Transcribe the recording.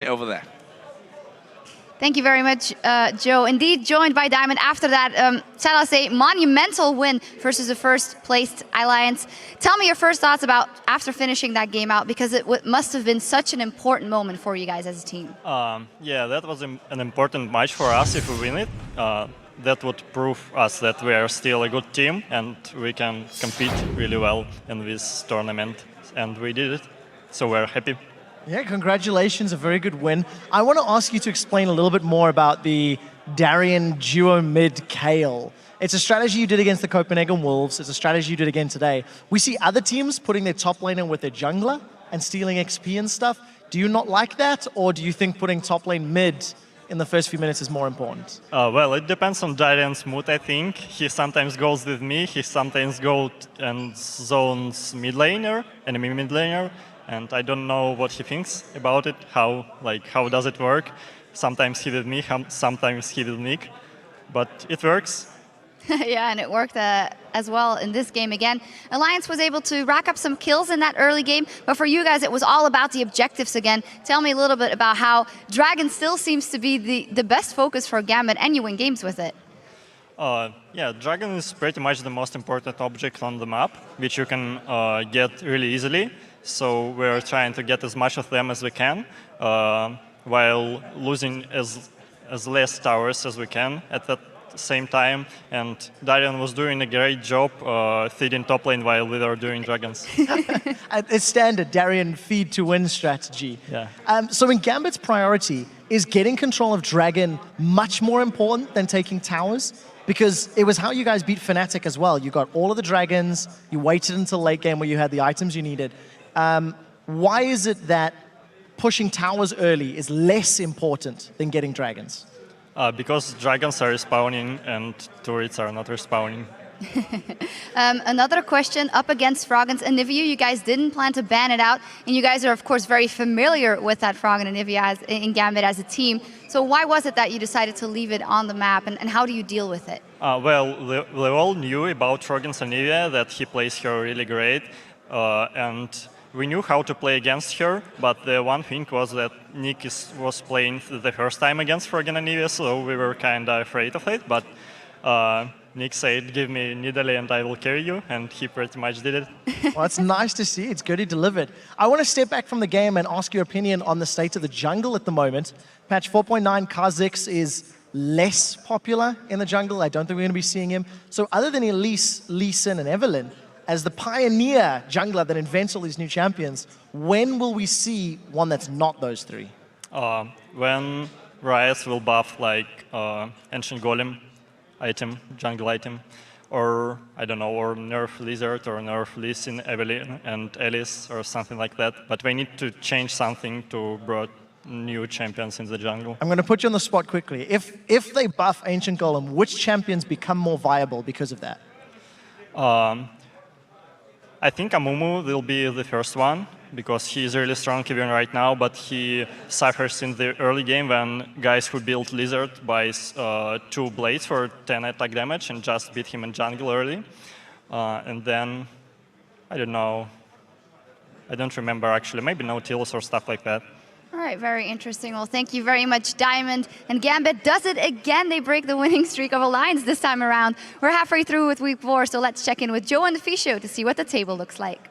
over there. Thank you very much, Joe. Indeed, joined by Diamond after that, a monumental win versus the first-placed Alliance. Tell me your first thoughts about after finishing that game out, because it must have been such an important moment for you guys as a team. Yeah, that was an important match for us if we win it. That would prove us that we are still a good team and we can compete really well in this tournament. And we did it, so we're happy. Yeah, congratulations, a very good win. I want to ask you to explain a little bit more about the Darien duo mid Kale. It's a strategy you did against the Copenhagen Wolves. It's a strategy you did again today. We see other teams putting their top laner with their jungler and stealing XP and stuff. Do you not like that, or do you think putting top lane mid in the first few minutes is more important? Well, it depends on Darian's mood, I think. He sometimes goes with me, he sometimes goes and zones mid laner, enemy mid laner. And I don't know what he thinks about it, how does it work. Sometimes he with me, sometimes he with Nick, but it works. Yeah, and it worked as well in this game again. Alliance was able to rack up some kills in that early game, but for you guys, it was all about the objectives again. Tell me a little bit about how Dragon still seems to be the best focus for Gambit, and you win games with it. Yeah, Dragon is pretty much the most important object on the map, which you can get really easily. So we're trying to get as much of them as we can, while losing as less towers as we can at that same time. And Darien was doing a great job feeding top lane while we were doing dragons. It's standard Darien feed to win strategy. Yeah. So in Gambit's priority, is getting control of Dragon much more important than taking towers? Because it was how you guys beat Fnatic as well. You got all of the dragons, you waited until late game where you had the items you needed. Why is it that pushing towers early is less important than getting dragons? Because dragons are respawning and turrets are not respawning. Another question up against Froggen's Anivia. You guys didn't plan to ban it out, and you guys are of course very familiar with that Froggen Anivia in Gambit as a team. So why was it that you decided to leave it on the map, and how do you deal with it? Well, we all knew about Froggen's Anivia, that he plays her really great, and we knew how to play against her, but the one thing was that Nick was playing the first time against Froggen Anivia, so we were kind of afraid of it, but Nick said, give me Nidalee and I will carry you, and he pretty much did it. Well, it's nice to see. It's good he delivered. I want to step back from the game and ask your opinion on the state of the jungle at the moment. Patch 4.9, Kha'Zix is less popular in the jungle. I don't think we're going to be seeing him. So other than Elise, Lee Sin, and Evelynn, as the pioneer jungler that invents all these new champions, when will we see one that's not those three? When Riot will buff like Ancient Golem item, jungle item, or I don't know, or nerf Lizard or nerf Lee Sin, Evelynn and Alice or something like that. But we need to change something to bring new champions in the jungle. I'm going to put you on the spot quickly. If they buff Ancient Golem, which champions become more viable because of that? I think Amumu will be the first one, because he is really strong even right now, but he suffers in the early game when guys who built Lizard buys 2 blades for 10 attack damage and just beat him in jungle early. And then, I don't know, I don't remember actually, maybe Nautilus or stuff like that. All right, very interesting. Well, thank you very much, Diamond. And Gambit does it again. They break the winning streak of Alliance this time around. We're halfway through with week 4, so let's check in with Joe and the Fisho to see what the table looks like.